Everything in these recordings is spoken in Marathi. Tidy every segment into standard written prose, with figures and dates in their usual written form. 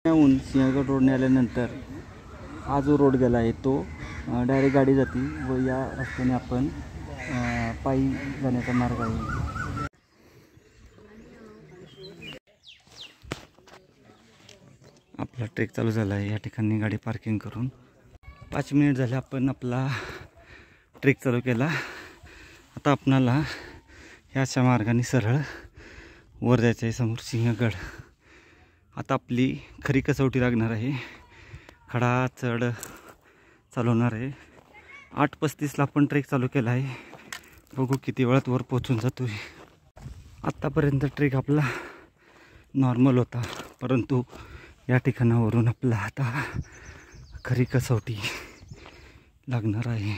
त्याहून सिंहगड रोडने आल्यानंतर हा जो रोड गेला आहे तो डायरेक्ट गाडी जाते व या रस्त्याने आपण पायी जाण्याचा मार्ग आहे। आपला ट्रेक चालू झाला आहे। या ठिकाणी गाडी पार्किंग करून 5 मिनिट झाले आपण आपला ट्रेक चालू केला। आता आपणाला ह्याच्या मार्गाने सरळ वर जायचं आहे, समोर सिंहगड। आता आपली खरी कसोटी लागणार आहे। खडा चढ चालवणार आहे। 8:35ला आपण ट्रेक चालू केला आहे। बघू किती वेळात वर पोहोचून जातो। आत्तापर्यंत ट्रेक आपला नॉर्मल होता, परंतु या ठिकाणावरून आपला आता खरी कसोटी लागणार आहे।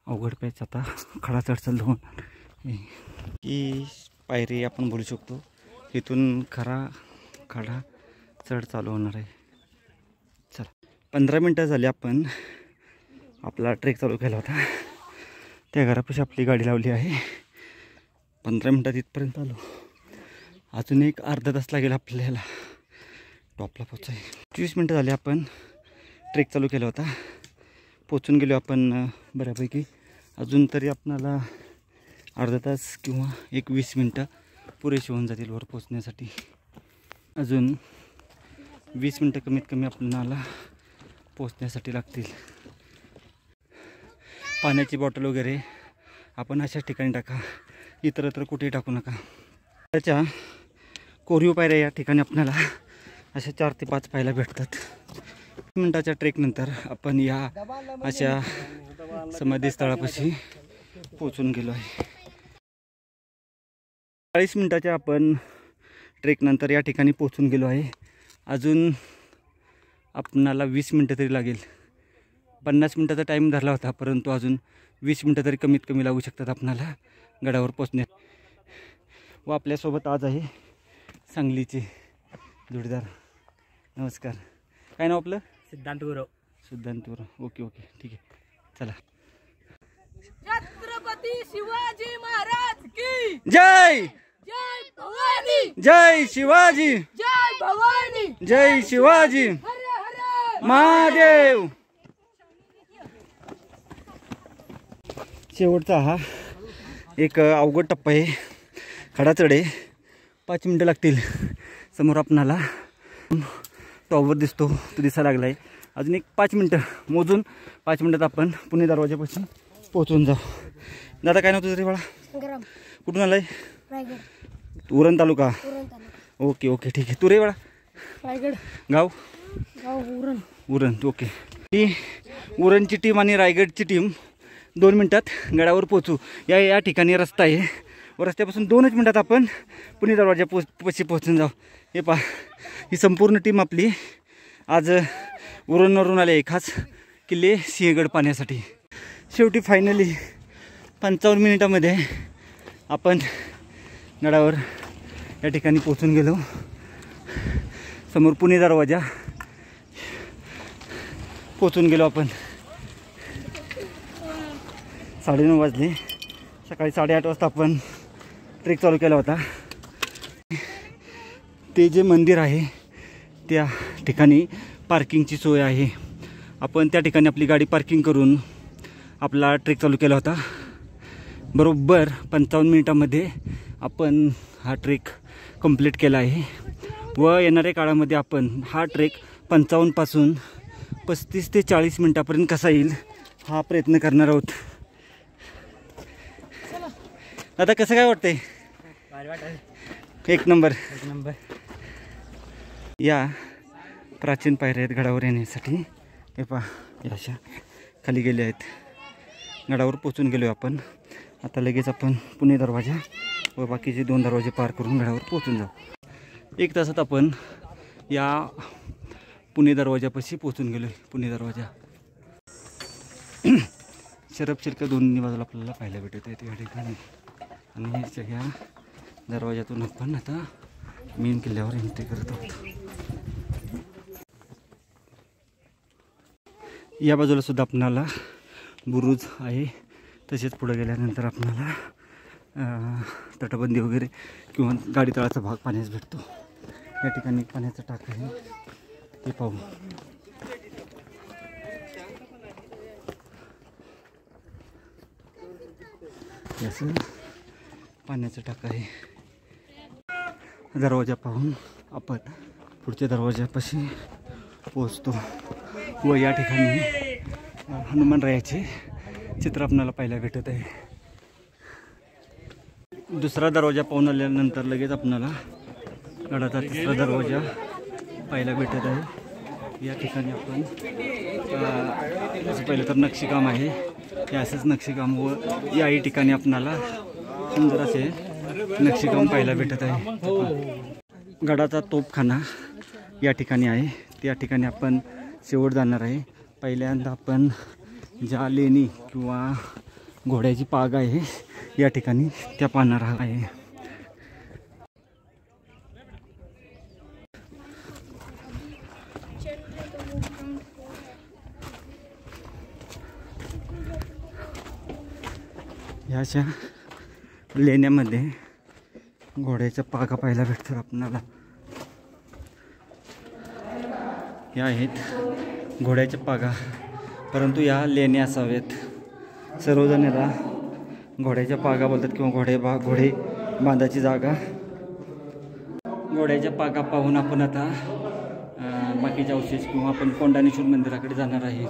अवघड पॅच आता खडा चढ चालू होणार ही पायरी आपण बोलू शकतो। इथून खरा खडा चढ चालू होणार आहे। चला 15 मिनटं झाली आपण आपला ट्रेक चालू केला होता। त्या घरापाशी आपली गाडी लावली आहे। 15 मिनटात इथपर्यंत आलो। अजून एक अर्धा तास लागेल आपल्याला टॉपला पोचायला। 30 मिनटं झाली आपण ट्रेक चालू केला होता। पोचून गेलो आपण बऱ्यापैकी। अजून तरी आपणाला अर्धा तास किंवा 20 मिनटं पुरेशी होऊन जातील वर पोचण्यासाठी। अजून 20 मिनटं कमीत कमी आपल्याला पोचण्यासाठी लागतील। पाण्याची बॉटल वगैरे आपण अशाच ठिकाणी टाका, इतरत्र कुठेही टाकू नका। त्याच्या कोरीव पायऱ्या या ठिकाणी आपल्याला अशा 4 ते 5 पाहायला भेटतात। 1 मिनटाच्या ट्रेकनंतर आपण या अशा समाधी स्थळापाशी पोचून गेलो आहे। 40 मिनटाच्या आपण ट्रेकनंतर या ठिकाणी पोचून गेलो आहे। अजून आपणाला 20 मिनटं तरी लागेल। 50 मिनटाचा टाईम धरला होता, परंतु अजून 20 मिनटं तरी कमीत कमी लागू शकतात आपणाला गडावर पोचण्यात। व आपल्यासोबत आज आहे सांगलीचे जोडीदार। नमस्कार, काय नाव आपलं? सिद्धांत गुरव। सिद्धांत गुरव, ओके ओके ठीक आहे। चला। छत्रपती शिवाजी महाराज की जय। जय भवानी। जय शिवाजी। जय भवानी। जय शिवाजी। हर हर महादेव। शेवटचा हा एक अवघड टप्पा आहे, खडा चढ आहे। 5 मिनटं लागतील। समोर आपणाला टॉवर दिसतो, तो दिसायला लागला आहे। अजून एक 5 मिनटं मोजून 5 मिनटात आपण पुणे दरवाजापासून पोहोचून जाऊ। दादा काय नव्हतं तरी बाळा? कुठून आलाय? रायगड। उरण तालुका। ओके ओके ठीक आहे। तू रे बाळा? रायगड। गाव? उरण। उरण, ओके। ही उरणची टीम आणि रायगडची टीम 2 मिनटात गडावर पोहोचू। या ठिकाणी रस्ता आहे व रस्त्यापासून 2च मिनटात आपण पुणे दरवाजा पशी पोहोचून जाऊ। हे पहा, ही संपूर्ण टीम आपली आज उरणवरून आली आहे, खास किल्ले सिंहगड पाहण्यासाठी। शेवटी फायनली 55 मिनिटामध्ये आपण गडावर या ठिकाणी पोहोचून गेलो। समोर पुणे दरवाजा पोहोचून गेलो आपण। 9:30 वाजले। सकाळी 8:30 वाजता आपण ट्रेक चालू केला होता। ते जे मंदिर आहे त्या ठिकाणी पार्किंगची सोय आहे। आपण त्या ठिकाणी आपली गाडी पार्किंग करून आपला ट्रेक चालू केला होता। बरोबर 55 मिनिटांमध्ये आपण हा ट्रेक कंप्लीट केला आहे व येणाऱ्या काळामध्ये आपण हा ट्रेक 55 पासून 35 ते 40 मिनिटापर्यंत कसा येईल हा प्रयत्न करणार आहोत। आता कसं काय वाटतंय? एक नंबर। या प्राचीन पायऱ्या आहेत गडावर येण्यासाठी। हे पहा, या अशा खाली गेले आहेत। गडावर पोचून गेलो आपण। आता लगेच आपण पुणे दरवाजा व बाकीचे 2 दरवाजे पार करून गडावर पोचून जाऊ। 1 तासात आपण या पुणे दरवाजापाशी पोचून गेलो। पुणे दरवाजा शरफ शिल्क दोन्ही बाजूला आपल्याला पाहायला भेटत आहे या ठिकाणी। आणि सगळ्या दरवाजातून आपण आता मेन किल्ल्यावर एंट्री करत आहोत। या बाजूला सुद्धा आपणाला बुरुज आहे। तसेच पुढे गेल्यानंतर आपल्याला तटबंदी वगैरे किंवा गाडी तळाचा भाग पाण्यास भेटतो। या ठिकाणी पाण्याचं टाक आहे ते पाहू. याचं पाण्याचं टाक आहे. दरवाजा पाहून आपण पुढच्या दरवाजापाशी पोहोचतो व या ठिकाणी हनुमानरायाचे चित्र आपल्याला पाहायला भेटत आहे. दुसरा दरवाजा पाहून आल्यानंतर लगेच आपल्याला गडाचा तिसरा दरवाजा पाहायला भेटत आहे. या ठिकाणी आपण तसं पहिलं तर नक्षीकाम आहे. हे असंच नक्षीकाम व याही ठिकाणी आपणाला सुंदर असे नक्षीकाम पाहायला भेटत आहे. गडाचा तोपखाना या ठिकाणी आहे. त्या ठिकाणी आपण शेवट जाणार आहे. पहिल्यांदा आपण ज्या लेणी किंवा घोड्याची पाग आहे या ठिकाणी त्या पाहणार आहे. ह्याच्या लेण्यामध्ये घोड्याच्या पागा पाहायला भेटतात आपणाला. या आहेत घोड्याच्या पागा, परंतु या लेण्या असावेत. सर्वजण याला घोड्याच्या पागा बोलतात किंवा घोडे बांधाची जागा. घोड्याच्या पागा पाहून आपण आता बाकीचे अवशेष किंवा आपण कोंडाणेश्वर मंदिराकडे जाणार आहे.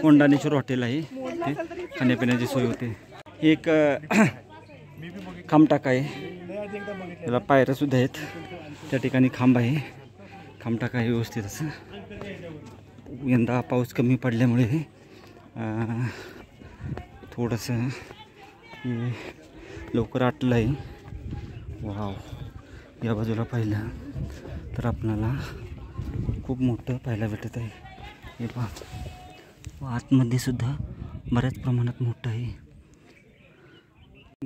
कोंडाणेश्वर हॉटेल आहे, ते खाण्यापिण्याची सोय होते. एक खांबटाक आहे, त्याला पायऱ्या सुद्धा आहेत. त्या ठिकाणी खांब आहे, खांबटाक आहे व्यवस्थित असं. यंदा पाऊस कमी पडल्यामुळे थोडंसं लवकर आटलं आहे. वाव, या बाजूला पाहिलं तर आपल्याला खूप मोठं पाहायला भेटत आहे. हे पहा, आतमध्ये सुद्धा बऱ्याच प्रमाणात मोठं आहे.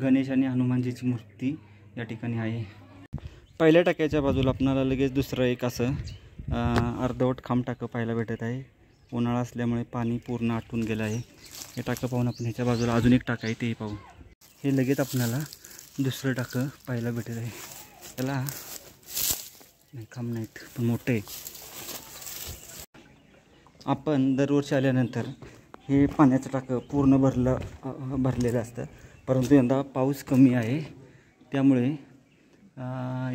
गणेश आणि हनुमानजीची मूर्ती या ठिकाणी आहे. पहिल्या टाक्याच्या बाजूला आपल्याला लगेच दुसरं एक असं अर्धवट खांबटाकं पाहायला भेटत आहे. उन्हाळा असल्यामुळे पाणी पूर्ण आटून गेलं आहे. हे टाकं पाहून आपण ह्याच्या बाजूला अजून एक टाकं आहे तेही पाहू. हे लगेच आपल्याला दुसरं टाकं पाहायला भेटत आहे. त्याला नाही, खांब नाहीत पण मोठं आहे. आपण दरवर्षी आल्यानंतर हे पाण्याचं टाकं पूर्ण भरलेलं असतं, परंतु यंदा पाऊस कमी आहे त्यामुळे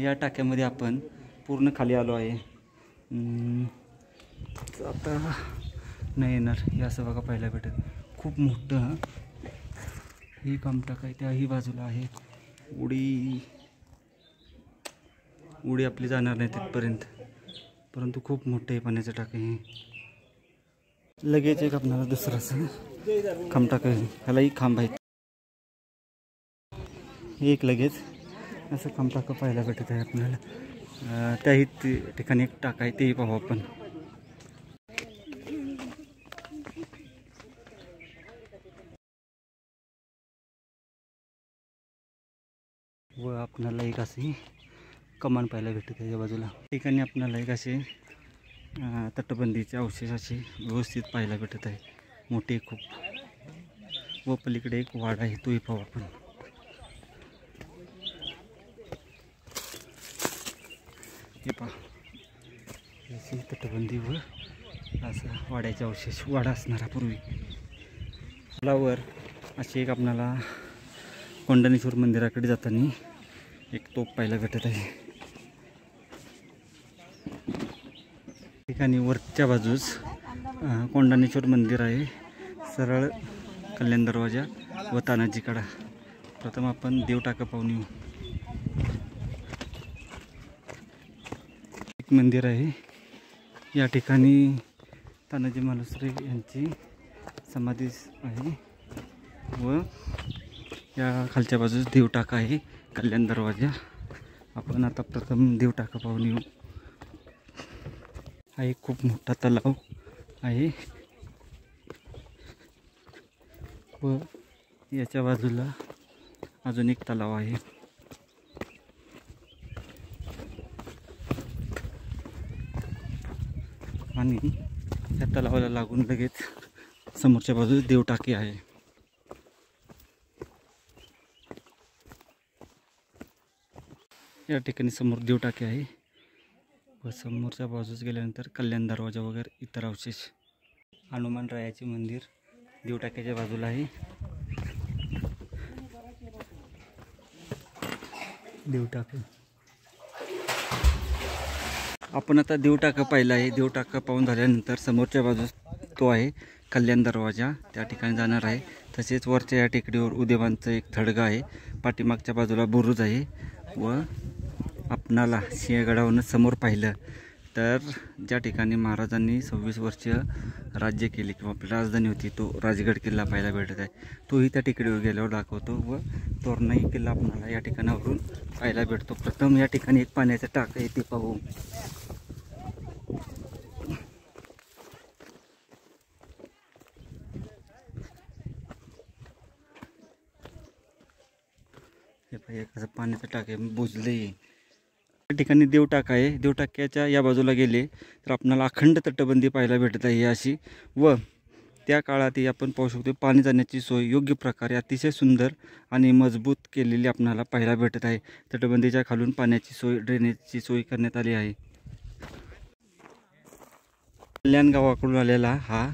या टाक्यामध्ये आपण पूर्ण खाली आलो आहे. आता नाही येणार. हे असं बघा पाहायला भेटत, खूप मोठं ही खांबटाक आहे. त्याही बाजूला आहे. उडी आपली जाणार नाही तिथपर्यंत, परंतु खूप मोठं आहे पाण्याचं टाकं हे. लगेच एक आपल्याला दुसरं असं खांबटाक आहे, ह्यालाही खांब आहेत. हे एक लगेच असं खांबटाकं पाहायला भेटत आहे आपल्याला. त्याही ठिकाणी एक टाक आहे, तेही पाहू आपण. व आपल्याला एक अशी कमान पाहायला भेटत आहे या बाजूला. ठिकाणी आपल्याला एक असे तटबंदीचे अवशेष असे व्यवस्थित पाहायला भेटत आहे, मोठे खूप. व पलीकडे एक वाडा आहे, तोही पाहू आपण. हे पहा, अशी तटबंदी व असा वाड्याचे अवशेष, वाडा असणारा पूर्वी. पुलावर अशी एक आपल्याला कोंडाणेश्वर मंदिराकडे जाताना एक तोफ पाहायला भेटत आहे. ठिकाणी वरच्या बाजूस कोंडाणेश्वर मंदिर आहे, सरळ कल्याण दरवाजा व तानाजी कडा. प्रथम आपण देवटाका पाहून येऊ. एक मंदिर आहे, या ठिकाणी तानाजी मालुसरे यांची समाधी आहे व या खालच्या बाजूस देवटाका आहे, कल्याण दरवाजा. आपण आता प्रथम देवटाका पाहून येऊ. हा एक खूप मोठा तलाव आहे व याच्या बाजूला अजून एक तलाव आहे. आणि त्या तलावाला लागून लगेच समोरच्या बाजूस देवटाकी आहे. या ठिकाणी समोर देव टाके आहे व समोरच्या बाजूस गेल्यानंतर कल्याण दरवाजा वगैरे इतर अवशेष. हनुमान रायाचे मंदिर देव टाक्याच्या बाजूला आहे. देव टाके आपण आता देव टाका पाहिला आहे. देव टाका पाहून झाल्यानंतर समोरच्या बाजूस तो आहे कल्याण दरवाजा, त्या ठिकाणी जाणार आहे. तसेच वरच्या या टेकडीवर उद्योगांचं एक थडगा आहे. पाठीमागच्या बाजूला बुरुज आहे व आपणाला सिंहगडावरून समोर पाहिलं तर ज्या ठिकाणी महाराजांनी 26 वर्ष राज्य केले किंवा आपली राजधानी होती तो राजगड किल्ला पाहायला भेटत आहे. तोही त्या टेकडीवर गेल्यावर दाखवतो व तोरणई किल्ला आपल्याला या ठिकाणावरून पाहायला भेटतो. प्रथम या ठिकाणी एक पाण्याचं टाक आहे ते पाहू. हे पाहिजे कसं पाण्याचं टाक आहे बुजले. या ठिकाणी देव टाका आहे. देव टाक्याच्या या बाजूला गेले तर आपल्याला अखंड तटबंदी पाहायला भेटत आहे अशी व त्या काळातही आपण पाहू शकतो पाणी जाण्याची सोय योग्य प्रकारे अतिशय सुंदर आणि मजबूत केलेली आपल्याला पाहायला भेटत आहे. तटबंदीच्या खालून पाण्याची सोय ड्रेनेजची सोय करण्यात आली आहे. कल्याण गावाकडून आलेला हा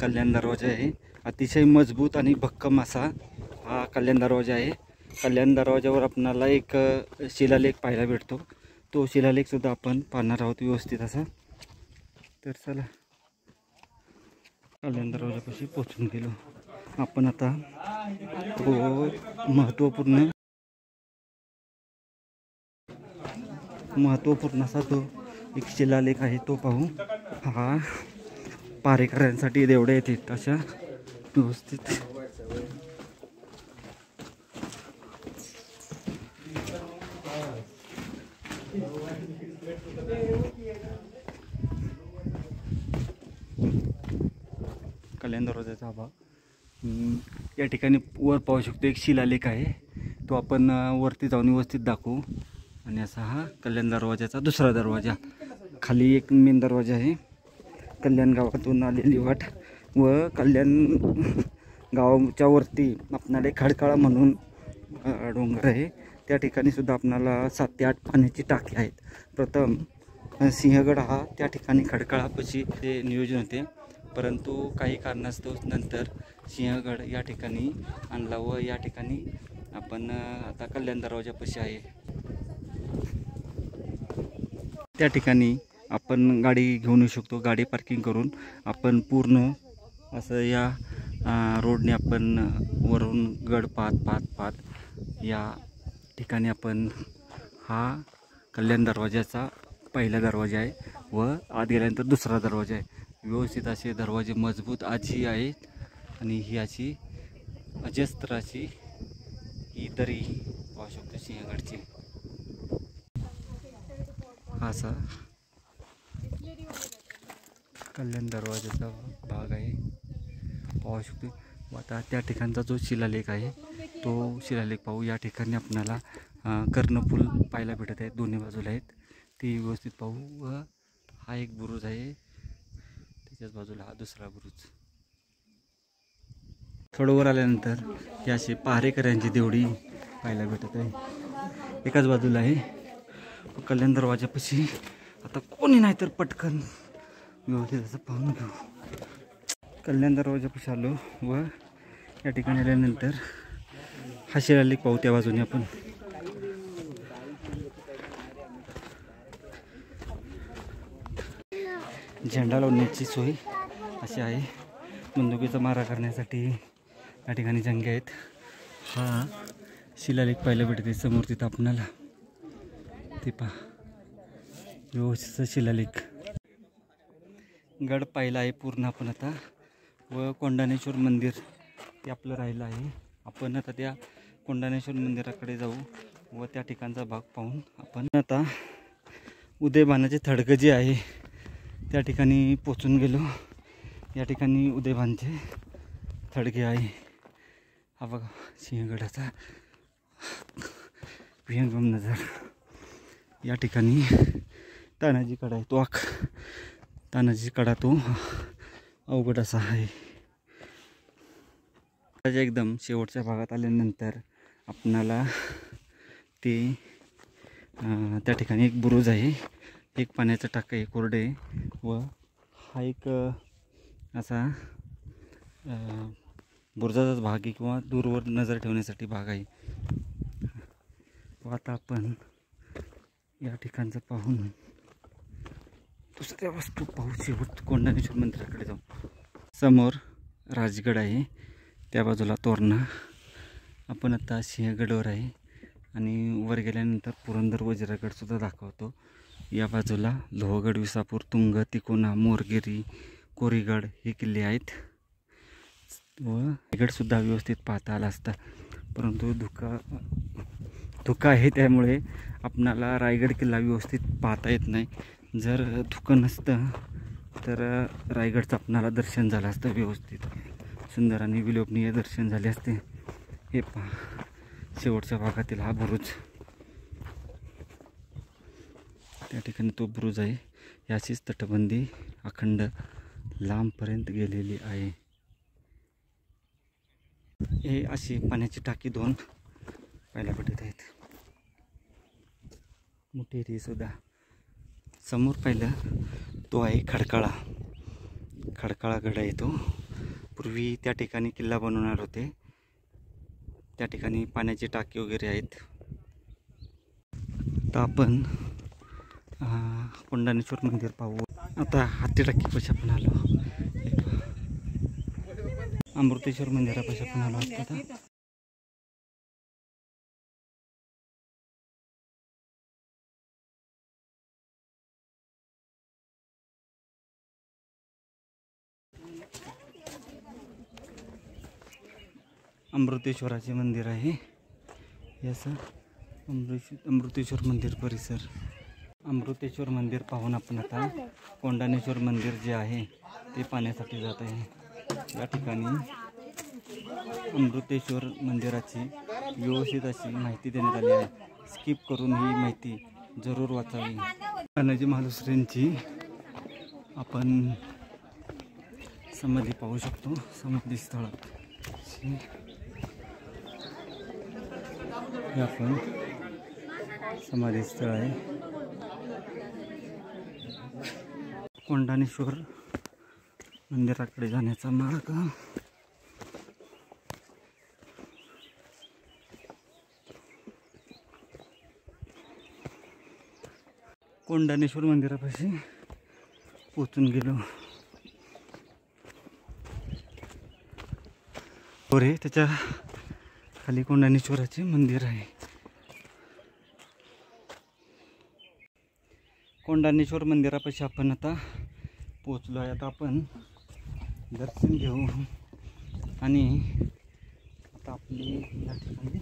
कल्याण दरवाजा आहे. अतिशय मजबूत आणि भक्कम असा हा कल्याण दरवाजा आहे. कल्याण दरवाजावर आपल्याला एक शिलालेख पाहायला भेटतो. तो शिलालेख सुद्धा आपण पाहणार आहोत व्यवस्थित असा. तर चला कल्याण दरवाजापाशी पोचून गेलो आपण. आता तो महत्त्वपूर्ण असा तो एक शिलालेख आहे तो पाहू. हा पारेकऱ्यांसाठी देवड्या येतात अशा व्यवस्थित. कल्याण दरवाजाचा भाग या ठिकाणी वर पाहू शकतो एक शिलालेख आहे. तो आपण वरती जाऊन व्यवस्थित दाखवू. आणि असा हा कल्याण दरवाजाचा दुसरा दरवाजा. खाली एक मेन दरवाजा आहे. कल्याण गावातून आलेली वाट व कल्याण गावाच्या वरती आपणाला खडकाळा म्हणून डोंगर आहे. त्या ठिकाणी सुद्धा आपणाला 7 ते 8 पाण्याची टाकी आहेत. प्रथम सिंहगड हा त्या ठिकाणी खडकाळापाशी ते नियोजन होते, परंतु काही कारणास्तव नंतर सिंहगड या ठिकाणी आणला व या ठिकाणी आपण आता कल्याण दरवाजापाशी आहे. त्या ठिकाणी आपण गाडी घेऊन येऊ शकतो. गाडी पार्किंग करून आपण पूर्ण असं या रोडने आपण वरून गड पाहत या ठिकाणी आपण हा कल्याण दरवाजाचा पहिला दरवाजा आहे व आत गेल्यानंतर दुसरा दरवाजा आहे. व्यवस्थित असे दरवाजे मजबूत आजी आहेत आणि ही अशी अजस्त्र अशी ही दरी पाहू शकतो सिंहगडची. हा असा कल्याण दरवाजाचा भाग आहे पाहू शकतो. आता त्या ठिकाणचा जो शिलालेख आहे तो शिलालेख पाहू. या ठिकाणी आपल्याला कर्णफूल पाहायला भेटत आहेत, दोन्ही बाजूला आहेत ती व्यवस्थित पाहू. व हा एक बुरुज आहे, त्याच्याच बाजूला हा दुसरा बुरुज. थोडं वर आल्यानंतर ही अशी पहारेकऱ्यांची देवडी पाहायला भेटत आहे. एकाच बाजूला आहे. कल्याण दरवाजापाशी आता कोणी नाही तर पटकन व्यवस्थित असं पाहून घेऊ. कल्याण दरवाजापाशी आलो व या ठिकाणी आल्यानंतर हा शिलालेख पाहू. त्या बाजूने आपण झेंडा लावण्याची सोय अशी आहे. बंदुकीचा मारा करण्यासाठी या ठिकाणी जंगे आहेत. हा शिलालेख पाहायला भेटते समोर तिथं आपणाला ते पहा व्यवस्थित शिलालेख. गड पाहिला आहे पूर्ण आपण आता व कोंडाणेश्वर मंदिर ते आपलं राहिलं आहे. आपण आता त्या कोंडाणेश्वर मंदिराकडे जाऊ व त्या ठिकाणचा भाग पाहून आपण आता उदयभानाचे थडगं जे आहे त्या ठिकाणी पोचून गेलो. या ठिकाणी उदयभानचे थडगे आहे. हा बघा सिंहगडाचा विहंगम नजर. या ठिकाणी तानाजी कडा आहे तो तानाजी कडा तो अवघड असा आहे. एकदम शेवटच्या भागात आल्यानंतर आपणाला ते त्या ठिकाणी एक बुरुज आहे, एक पाण्याचं टाकं आहे, कोरडे आहे व हा एक असा बुरुजाचाच भाग आहे किंवा दूरवर नजर ठेवण्यासाठी भाग आहे. व आता आपण या ठिकाणचं पाहून दुसऱ्या वस्तू पाहू शेवट कोंडाणेश्वर मंदिराकडे जाऊ. समोर राजगड आहे, त्या बाजूला तोरणा. आपण आता सिंहगडवर आहे आणि वर गेल्यानंतर पुरंदर वज्रगडसुद्धा दाखवतो. या बाजूला लोहगड, विसापूर, तुंग, तिकोना, मोरगिरी, कोरीगड हे किल्ले आहेत व रायगडसुद्धा व्यवस्थित पाहता आला असता, परंतु धुका आहे त्यामुळे आपणाला रायगड किल्ला व्यवस्थित पाहता येत नाही. जर धुकं नसतं तर रायगडचं आपणाला दर्शन झालं असतं, व्यवस्थित सुंदर आणि विलोभनीय दर्शन झाले असते. हे पहा शेवटच्या भागातील हा बुरुज, त्या ठिकाणी तो बुरुज आहे. याचीच तटबंदी अखंड लांबपर्यंत गेलेली आहे. हे अशी पाण्याची टाकी दोन पाहायला भेटत आहेत, मोठी सुद्धा. समोर पाहिलं तो आहे खडकाळा गड आहे तो. पूर्वी त्या ठिकाणी किल्ला बनवणार होते, त्या ठिकाणी पाण्याची टाकी वगैरे आहेत. तर आपण कोंडाणेश्वर मंदिर पाहू. आता हाती टाकीपाशी आपण आलो, अमृतेश्वर मंदिरापाशी आपण आलो आता. अमृतेश्वराचे मंदिर आहे हे असं. अमृतेश्वर मंदिर परिसर. अमृतेश्वर मंदिर पाहून आपण आता कोंडाणेश्वर मंदिर जे आहे ते पाहण्यासाठी जात आहे. या ठिकाणी अमृतेश्वर मंदिराची व्यवस्थित अशी माहिती देण्यात आली आहे. स्किप करून ही माहिती जरूर वाचावी. तानाजी महालुसरेंची आपण समाधी पाहू शकतो. समाधी स्थळात हे आपण समाधी स्थळ आहे. कोंडाणेश्वर मंदिराकडे जाण्याचा मार्ग. कोंडाणेश्वर मंदिरापाशी पोचून गेलो. रे त्याच्या खाली कोंडाणेश्वराचे मंदिर आहे. कोंडाणेश्वर मंदिरापाशी आपण आता पोचलो आहे. आता आपण दर्शन घेऊ आणि आता आपली या ठिकाणी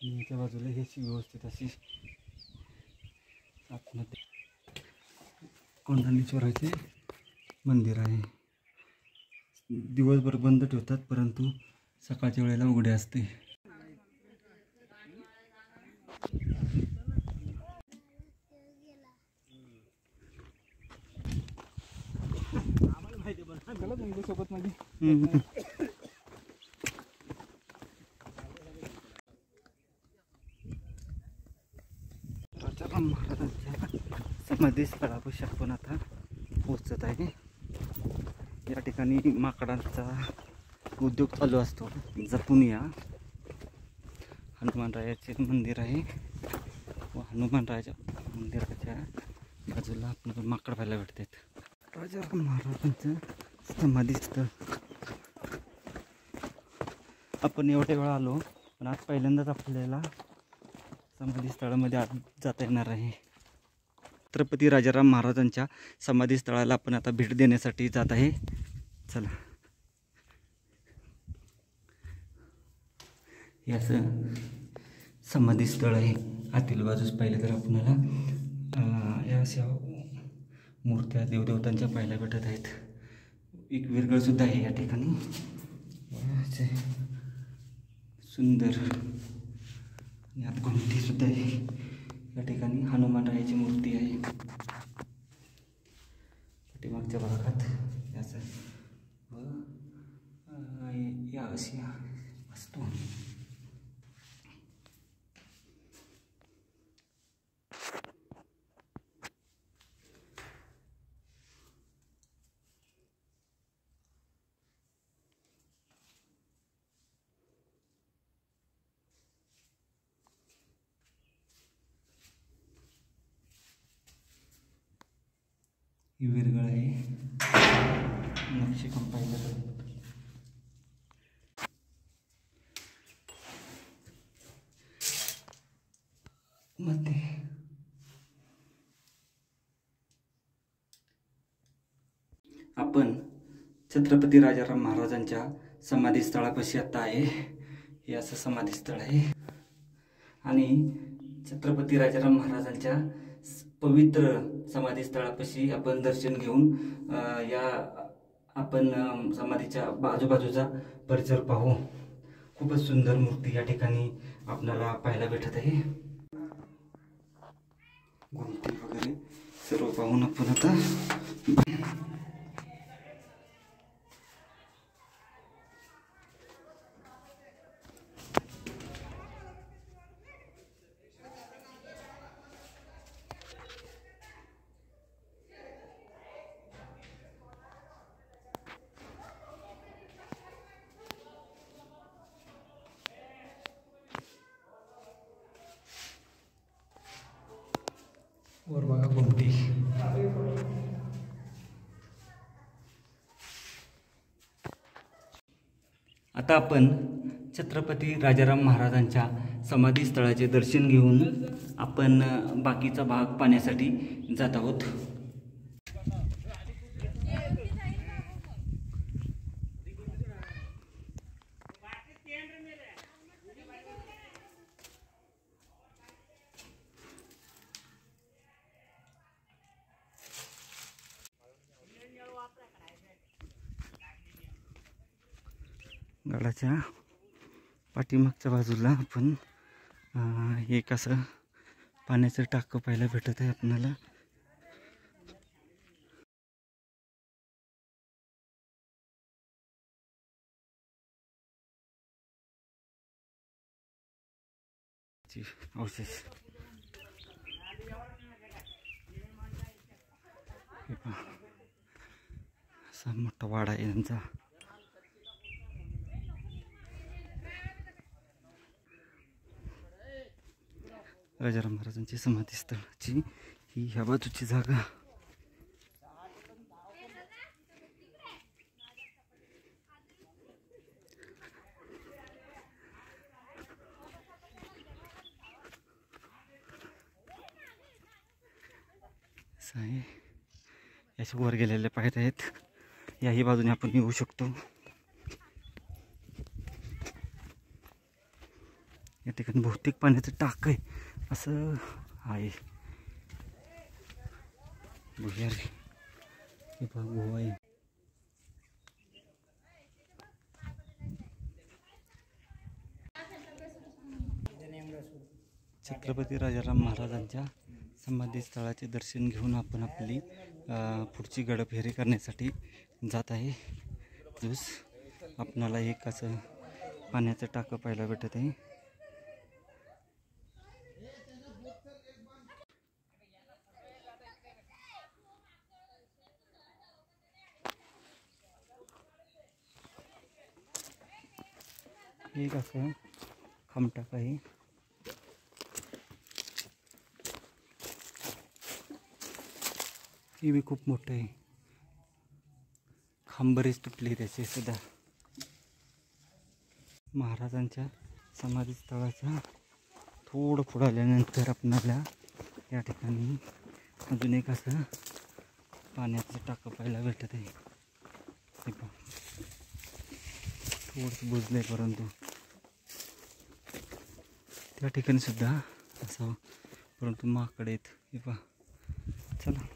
याच्या बाजूला हे व्यवस्थित अशी आतमध्ये कोंडाणेश्वराचे मंदिर आहे. दिवसभर बंद ठेवतात, परंतु सकाळच्या वेळेला उघडे असते. राजाराम महाराजांच्या समाधी स्थळापाशी आपण आता पोचत आहे. या ठिकाणी माकडांचा उद्योग चालू असतो, जपून या. हनुमानरायाचे मंदिर आहे व हनुमानरायाच्या मंदिराच्या बाजूला आपण माकड पाहायला भेटतात. राजाराम महाराजांचं समाधी स्थळ. आपण एवढ्या वेळा आलो, पण आज पहिल्यांदाच आपल्याला समाधी स्थळामध्ये आत जाता येणार आहे. छत्रपती राजाराम महाराजांच्या समाधी स्थळाला आपण आता भेट देण्यासाठी जात आहे. चला. हे असं समाधी स्थळ आहे. आतील बाजूस पाहिलं तर आपल्याला या अशा मूर्त्या देवदेवतांच्या पाहायला भेटत आहेत. एक विरगळसुद्धा आहे या ठिकाणी. सुंदर आणि आत घुमटीसुद्धा आहे. या ठिकाणी हनुमानरायाची मूर्ती आहे. पाठीमागच्या भागात याचं व या अशी वस्तू ही विरगळ आहे, नक्षीकाम पाहिलं तर मध्ये आपण छत्रपती राजाराम महाराजांच्या समाधीस्थळापाशी आता आहे. हे असं समाधीस्थळ आहे आणि छत्रपती राजाराम महाराजांच्या पवित्र समाधीस्थळापाशी आपण दर्शन घेऊन या आपण समाधीच्या आजूबाजूचा परिसर पाहू. खूपच सुंदर मूर्ती या ठिकाणी आपल्याला पाहायला भेटत आहे. घुमटी वगैरे सर्व पाहून आपण आता वर बघा घुमटी. आता आपण छत्रपती राजाराम महाराजांच्या समाधीस्थळाचे दर्शन घेऊन आपण बाकीचा भाग पाहण्यासाठी जात आहोत. गडाच्या पाठीमागच्या बाजूला आपण एक असं पाण्याचं टाकं पाहायला भेटत आहे आपल्याला. अवशेष असा मोठा वाडा आहे यांचा. राजाराम महाराजांची समाधीस्थळाची ही ह्या बाजूची जागा. असं आहे. याच्या वर गेलेले पाहत आहेत. याही बाजूने आपण येऊ शकतो. या ठिकाणी बहुतेक पाण्याचं टाक आहे असं आहे. भुयारी हे बघ गोवा आहे. छत्रपती राजाराम महाराजांच्या समाधीस्थळाचे दर्शन घेऊन आपण आपली पुढची गडफेरी करण्यासाठी जात आहे. जूस आपणाला एक असं पाण्याचं टाकं पाहायला भेटत आहे. एक असं खामटाक आहे. हे बी खूप मोठं आहे. खांब बरेच तुटले त्याचे सुद्धा. महाराजांच्या समाधीस्थळाच्या थोडं पुढे आल्यानंतर आपल्याला या ठिकाणी अजून एक असं पाण्याचं टाकं पाहायला भेटत आहे. हे पहा थोडंसं बुजलं आहे परंतु त्या ठिकाणी सुद्धा असावं परंतु माकडे आहेत. हे पहा. चला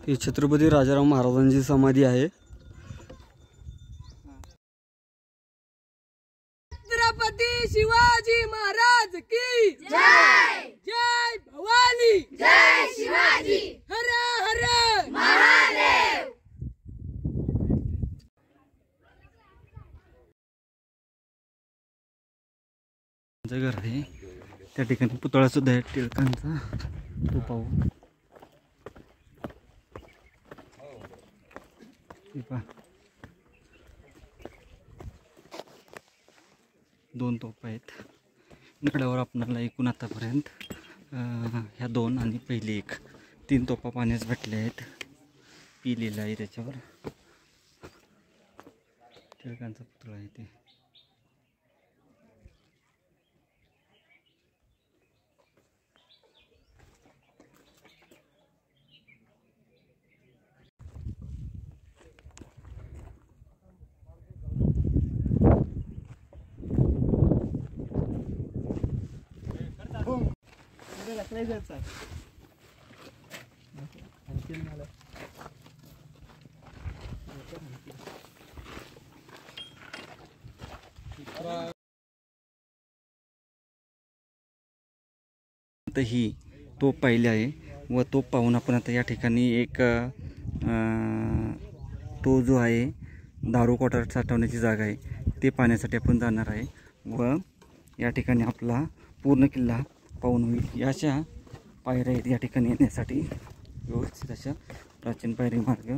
ही छत्रपती राजाराम महाराजांची समाधी आहे. छत्रपती शिवाजी महाराज की जय. जय भवानी. जय शिवाजी. हर हर महादेव. घर आहे त्या ठिकाणी पुतळा सुद्धा आहे टिळकांचा, तो पाहू. हे पहा, 2 तोफा आहेत गडावर. आपल्याला एकूण आतापर्यंत ह्या 2 आणि पहिली 1 3 तोफा पाण्यास भेटल्या आहेत. पिलेला आहे त्याच्यावर. टिळकांचा पुतळा आहे ते. ही तोफ पाहिली आहे व तोफ पाहून आपण आता या ठिकाणी एक तो जो आहे दारू क्वार्टर साठवण्याची जागा आहे ते पाहण्यासाठी आपण जाणार आहे व या ठिकाणी आपला पूर्ण किल्ला पाहून होईल. याच्या पायऱ्या आहेत या ठिकाणी येण्यासाठी, व्यवस्थित अशा प्राचीन पायरी मार्ग.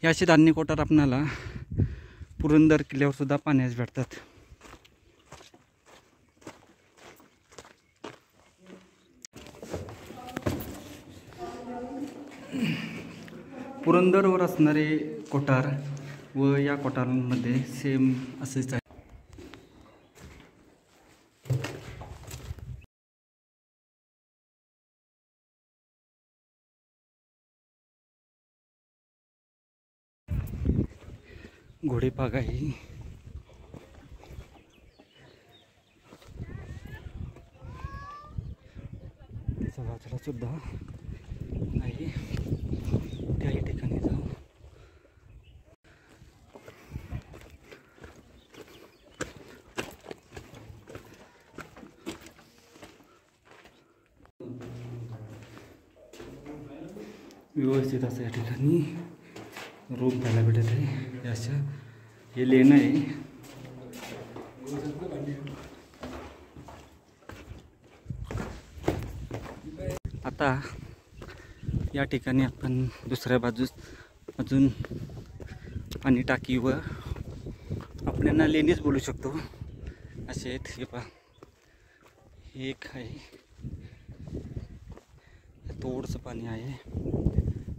हे असे धान्य कोठार आपणाला पुरंदर किल्ल्यावर सुद्धा पाण्यास भेटतात. पुरंदरवर असणारे कोठार व या कोठारांमध्ये सेम असेच आहे. घोडेपाग आहे. त्याच्या बाजूला सुद्धा आहे. त्याही ठिकाणी जाऊ. व्यवस्थित असं या ठिकाणी रूम पाहायला भेटत आहे. अशा हे लेणं आहे. आता या ठिकाणी आपण दुसऱ्या बाजूस अजून पाणी टाकी व आपल्याला लेणीच बोलू शकतो असे आहेत. हे पहा, हे एक आहे, थोडंसं पाणी आहे.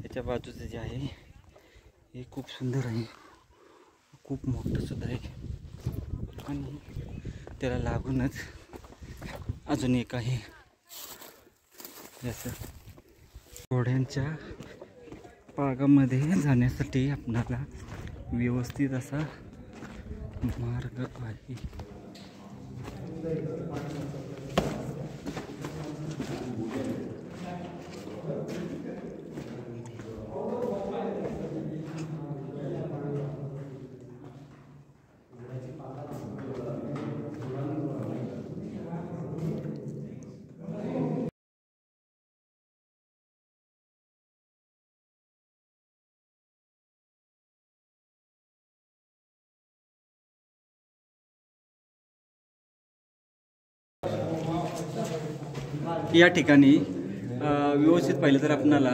त्याच्या बाजूचं जे आहे हे खूप सुंदर आहे, खूप मोठं सुद्धा आहे. आणि त्याला लागूनच अजून एक आहे. याचं घोड्यांच्या पागामध्ये जाण्यासाठी आपणाला व्यवस्थित असा मार्ग आहे. या ठिकाणी व्यवस्थित पाहिलं तर आपणाला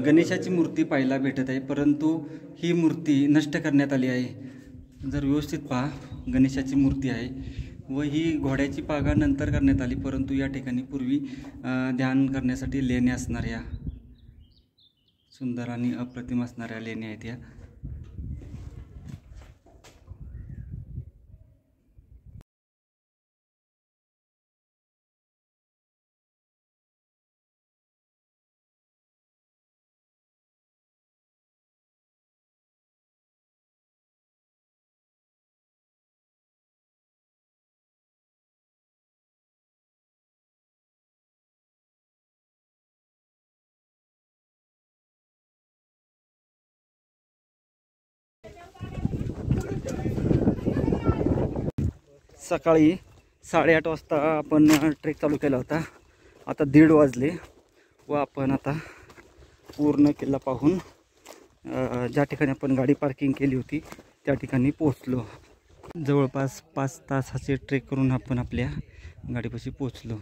गणेशाची मूर्ती पाहायला भेटत आहे, परंतु ही मूर्ती नष्ट करण्यात आली आहे. जर व्यवस्थित पहा, गणेशाची मूर्ती आहे व ही घोड्याची पागा नंतर करण्यात आली, परंतु या ठिकाणी पूर्वी ध्यान करण्यासाठी लेणी असणाऱ्या, सुंदर आणि अप्रतिम असणाऱ्या लेणी आहेत या. सकाळी 8:30 वाजता आपण ट्रेक चालू केला होता. आता 1:30 वाजले व आपण आता पूर्ण किल्ला पाहून ज्या ठिकाणी आपण गाडी पार्किंग केली होती त्या ठिकाणी पोहोचलो. जवळपास 5 तासाचे ट्रेक करून आपण आपल्या गाडीपाशी पोहोचलो.